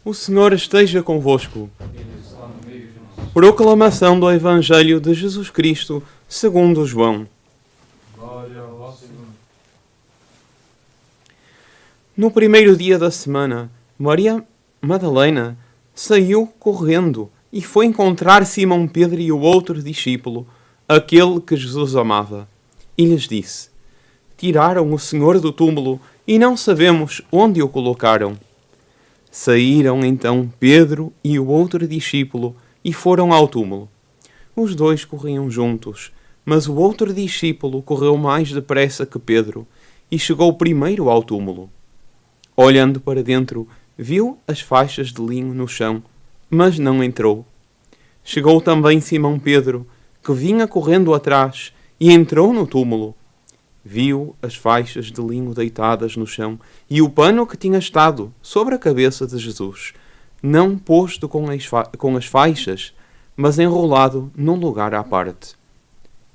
O Senhor esteja convosco. Proclamação do Evangelho de Jesus Cristo, segundo João. Glória a vós, Senhor. No primeiro dia da semana, Maria Madalena saiu correndo e foi encontrar Simão Pedro e o outro discípulo, aquele que Jesus amava. E lhes disse: Tiraram o Senhor do túmulo e não sabemos onde o colocaram. Saíram então Pedro e o outro discípulo e foram ao túmulo. Os dois corriam juntos, mas o outro discípulo correu mais depressa que Pedro e chegou primeiro ao túmulo. Olhando para dentro, viu as faixas de linho no chão, mas não entrou. Chegou também Simão Pedro, que vinha correndo atrás, e entrou no túmulo. Viu as faixas de linho deitadas no chão e o pano que tinha estado sobre a cabeça de Jesus, não posto com as faixas, mas enrolado num lugar à parte.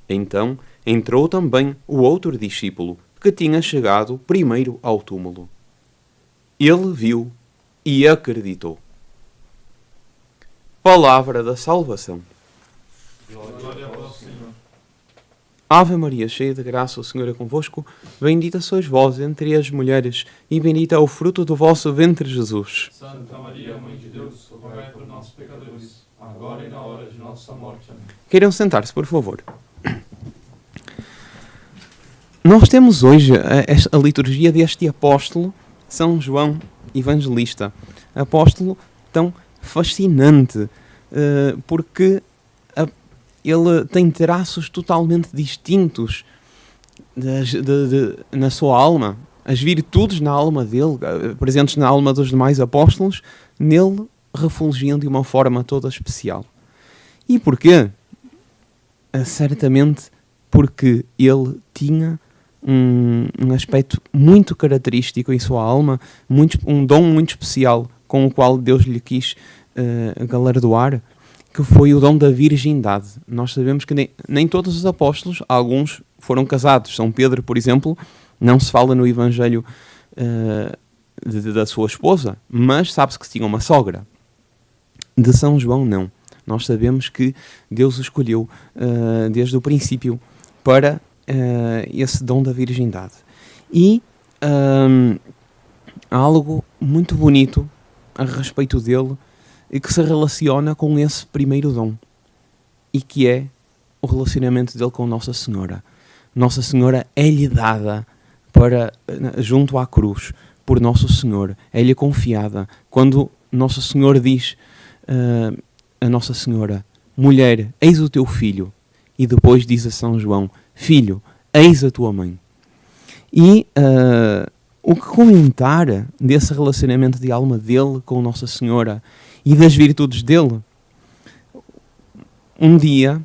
Então entrou também o outro discípulo, que tinha chegado primeiro ao túmulo. Ele viu e acreditou. Palavra da salvação. Glória a vós, Senhor. Ave Maria, cheia de graça, o Senhor é convosco. Bendita sois vós entre as mulheres, e bendito é o fruto do vosso ventre, Jesus. Santa Maria, Mãe de Deus, rogai por nós, pecadores, agora e na hora de nossa morte. Amém. Queiram sentar-se, por favor. Nós temos hoje a liturgia deste apóstolo, São João Evangelista. Apóstolo tão fascinante, porque ele tem traços totalmente distintos na sua alma. As virtudes na alma dele, presentes na alma dos demais apóstolos, nele refulgiam de uma forma toda especial. E porquê? Certamente porque ele tinha um aspecto muito característico em sua alma, um dom muito especial com o qual Deus lhe quis galardoar, que foi o dom da virgindade. Nós sabemos que nem todos os apóstolos, alguns foram casados. São Pedro, por exemplo, não se fala no Evangelho da sua esposa, mas sabe-se que tinha uma sogra. De São João, não. Nós sabemos que Deus o escolheu desde o princípio para esse dom da virgindade. E há algo muito bonito a respeito dele e que se relaciona com esse primeiro dom, e que é o relacionamento dele com Nossa Senhora. Nossa Senhora é-lhe dada junto à cruz por Nosso Senhor, é-lhe confiada. Quando Nosso Senhor diz a Nossa Senhora: mulher, eis o teu filho, e depois diz a São João: filho, eis a tua mãe. E o que comentar desse relacionamento de alma dele com Nossa Senhora e das virtudes dele? Um dia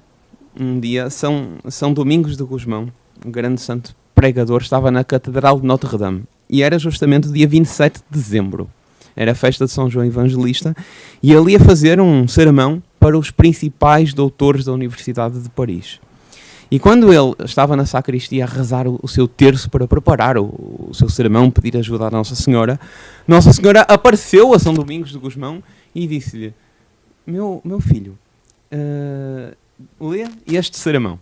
São Domingos de Gusmão, um grande santo pregador, estava na Catedral de Notre-Dame, e era justamente o dia 27 de dezembro. Era a festa de São João Evangelista, e ele ia fazer um sermão para os principais doutores da Universidade de Paris. E quando ele estava na sacristia a rezar o seu terço para preparar o seu sermão, pedir ajuda à Nossa Senhora apareceu a São Domingos de Gusmão e disse-lhe: meu filho, lê este sermão.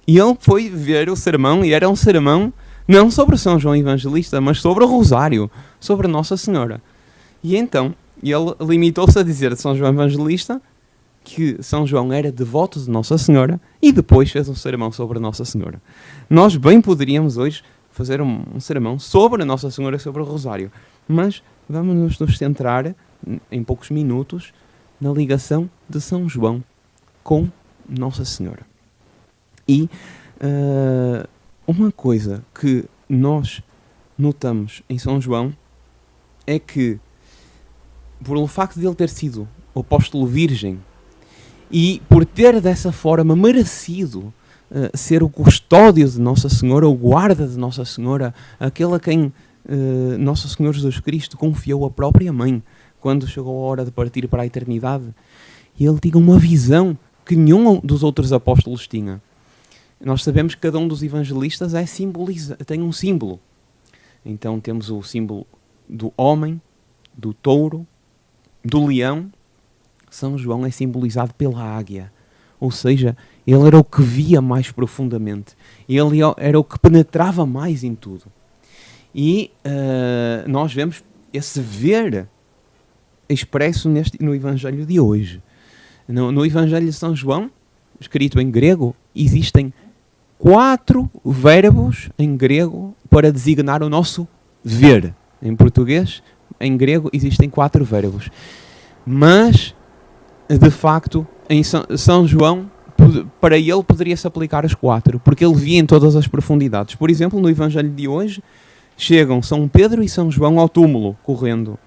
E ele foi ver o sermão, e era um sermão não sobre São João Evangelista, mas sobre o Rosário, sobre Nossa Senhora. E então ele limitou-se a dizer de São João Evangelista que São João era devoto de Nossa Senhora, e depois fez um sermão sobre Nossa Senhora. Nós bem poderíamos hoje fazer um sermão sobre Nossa Senhora, sobre o Rosário, mas vamos nos centrar em poucos minutos na ligação de São João com Nossa Senhora. E uma coisa que nós notamos em São João é que, por o facto de ele ter sido o apóstolo virgem e por ter dessa forma merecido ser o custódio de Nossa Senhora, o guarda de Nossa Senhora, aquele a quem Nosso Senhor Jesus Cristo confiou a própria mãe quando chegou a hora de partir para a eternidade, ele tinha uma visão que nenhum dos outros apóstolos tinha. Nós sabemos que cada um dos evangelistas tem um símbolo. Então temos o símbolo do homem, do touro, do leão, São João é simbolizado pela águia. Ou seja, ele era o que via mais profundamente. Ele era o que penetrava mais em tudo. E nós vemos esse ver expresso no Evangelho de hoje. No Evangelho de São João, escrito em grego, existem 4 verbos em grego para designar o nosso ver. Em português, em grego, existem 4 verbos. Mas, de facto, em São João, para ele poderia-se aplicar os 4, porque ele via em todas as profundidades. Por exemplo, no Evangelho de hoje, chegam São Pedro e São João ao túmulo, correndo.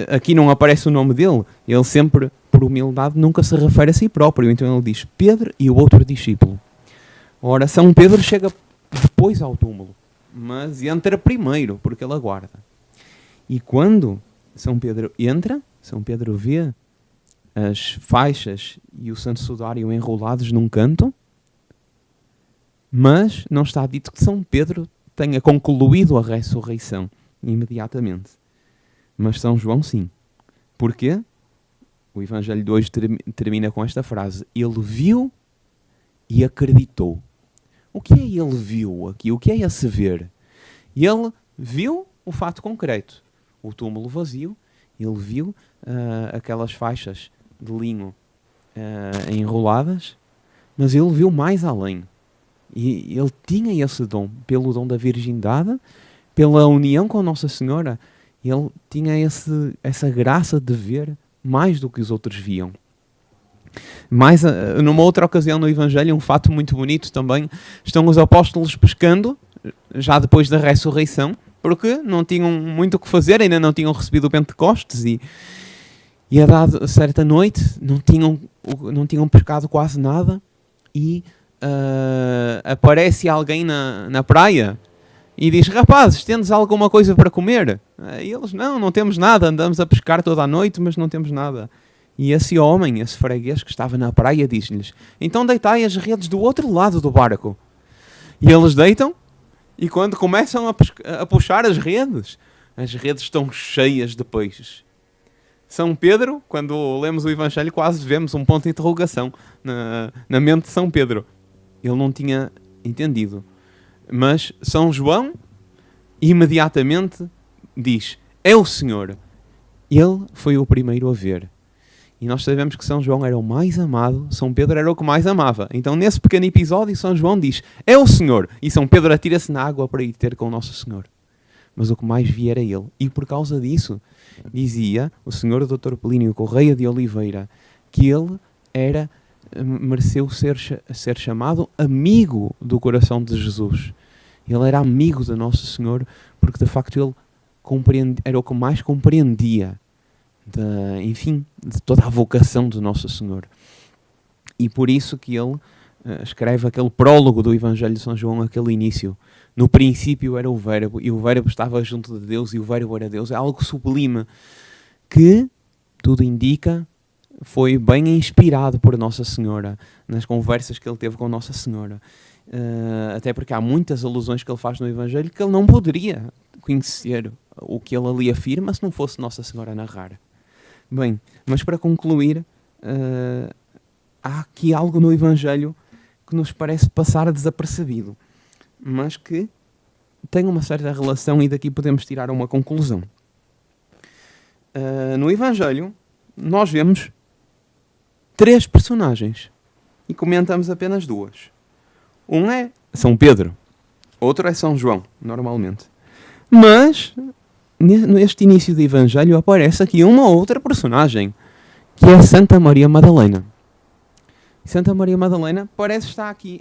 Aqui não aparece o nome dele, ele sempre, por humildade, nunca se refere a si próprio. Então ele diz Pedro e o outro discípulo. Ora, São Pedro chega depois ao túmulo, mas entra primeiro, porque ele aguarda. E quando São Pedro entra, São Pedro vê as faixas e o santo sudário enrolados num canto, mas não está dito que São Pedro tenha concluído a ressurreição imediatamente. Mas São João sim. Porquê? O Evangelho de hoje termina com esta frase: ele viu e acreditou. O que é ele viu aqui? O que é esse ver? Ele viu o fato concreto, o túmulo vazio. Ele viu aquelas faixas de linho enroladas, mas ele viu mais além. E ele tinha esse dom, pelo dom da virgindade, pela união com Nossa Senhora. Ele tinha essa graça de ver mais do que os outros viam. Mas, numa outra ocasião no Evangelho, um fato muito bonito também, estão os apóstolos pescando, já depois da ressurreição, porque não tinham muito o que fazer, ainda não tinham recebido o Pentecostes, e a dada certa noite não tinham pescado quase nada, e aparece alguém na praia e diz: rapazes, tendes alguma coisa para comer? E eles: não temos nada, andamos a pescar toda a noite, mas não temos nada. E esse homem, esse freguês que estava na praia, diz-lhes: então deitai as redes do outro lado do barco. E eles deitam, e quando começam a puxar as redes estão cheias de peixes. São Pedro, quando lemos o Evangelho, quase vemos um ponto de interrogação na mente de São Pedro. Ele não tinha entendido. Mas São João imediatamente diz: é o Senhor. Ele foi o primeiro a ver. E nós sabemos que São João era o mais amado, São Pedro era o que mais amava. Então, nesse pequeno episódio, São João diz: é o Senhor. E São Pedro atira-se na água para ir ter com Nosso Senhor. Mas o que mais via era ele. E por causa disso, dizia o Senhor Dr. Plínio Correia de Oliveira que ele mereceu ser chamado amigo do coração de Jesus. Ele era amigo de Nosso Senhor, porque de facto ele era o que mais compreendia de toda a vocação de Nosso Senhor. E por isso que ele escreve aquele prólogo do Evangelho de São João, aquele início: no princípio era o Verbo, e o Verbo estava junto de Deus, e o Verbo era Deus. É algo sublime, que tudo indica foi bem inspirado por Nossa Senhora, nas conversas que ele teve com Nossa Senhora. Até porque há muitas alusões que ele faz no Evangelho que ele não poderia conhecer o que ele ali afirma se não fosse Nossa Senhora a narrar. Bem, mas para concluir, há aqui algo no Evangelho que nos parece passar desapercebido, mas que tem uma certa relação, e daqui podemos tirar uma conclusão. No Evangelho, nós vemos 3 personagens e comentamos apenas 2. Um é São Pedro, outro é São João, normalmente. Mas, neste início do Evangelho, aparece aqui uma outra personagem, que é Santa Maria Madalena. Santa Maria Madalena parece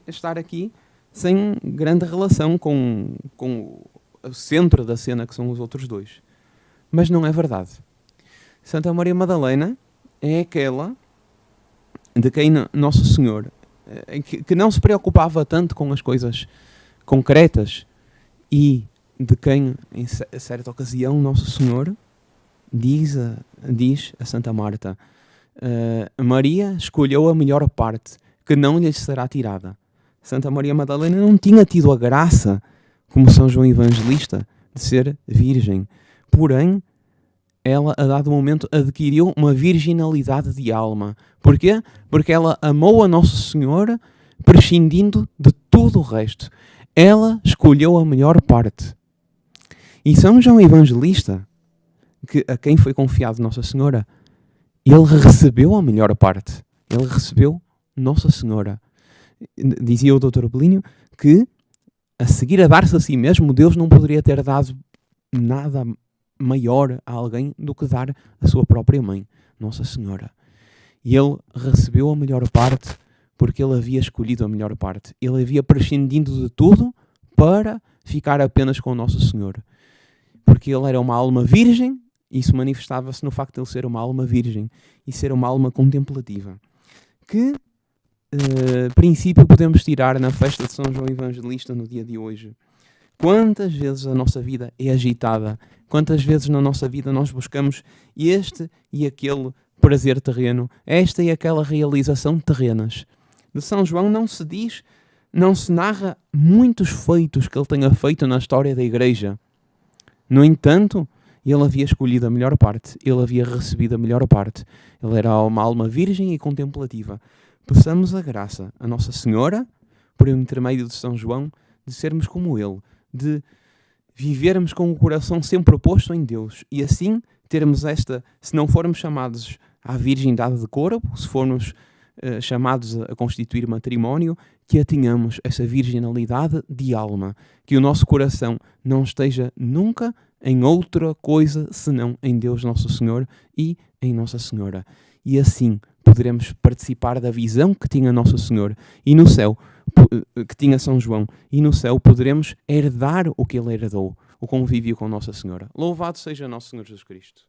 estar aqui sem grande relação com o centro da cena, que são os outros 2. Mas não é verdade. Santa Maria Madalena é aquela de quem Nosso Senhor, que não se preocupava tanto com as coisas concretas, e de quem, em certa ocasião, Nosso Senhor diz a Santa Marta: Maria escolheu a melhor parte, que não lhe será tirada. Santa Maria Madalena não tinha tido a graça, como São João Evangelista, de ser virgem. Porém, ela, a dado momento, adquiriu uma virginalidade de alma. Porquê? Porque ela amou a Nossa Senhora prescindindo de tudo o resto. Ela escolheu a melhor parte. E São João Evangelista, a quem foi confiado Nossa Senhora, ele recebeu a melhor parte. Ele recebeu Nossa Senhora. Dizia o Dr. Belinho que, a seguir a dar-se a si mesmo, Deus não poderia ter dado nada maior a alguém do que dar a sua própria mãe, Nossa Senhora. E ele recebeu a melhor parte porque ele havia escolhido a melhor parte. Ele havia prescindido de tudo para ficar apenas com Nossa Senhora. Porque ele era uma alma virgem, e isso manifestava-se no facto de ele ser uma alma virgem e ser uma alma contemplativa. Que princípio podemos tirar na festa de São João Evangelista no dia de hoje? Quantas vezes a nossa vida é agitada? Quantas vezes na nossa vida nós buscamos este e aquele prazer terreno, esta e aquela realização terrenas? De São João não se diz, não se narra muitos feitos que ele tenha feito na história da Igreja. No entanto, ele havia escolhido a melhor parte, ele havia recebido a melhor parte. Ele era uma alma virgem e contemplativa. Peçamos a graça a Nossa Senhora, por intermédio de São João, de sermos como ele, de vivermos com o coração sempre posto em Deus e assim termos esta, se não formos chamados à virgindade de corpo, se formos chamados a constituir matrimónio, que a tenhamos essa virginalidade de alma, que o nosso coração não esteja nunca em outra coisa senão em Deus Nosso Senhor e em Nossa Senhora. E assim poderemos participar da visão que tinha Nosso Senhor e no céu, que tinha São João, e no céu poderemos herdar o que ele herdou, o convívio com Nossa Senhora. Louvado seja Nosso Senhor Jesus Cristo.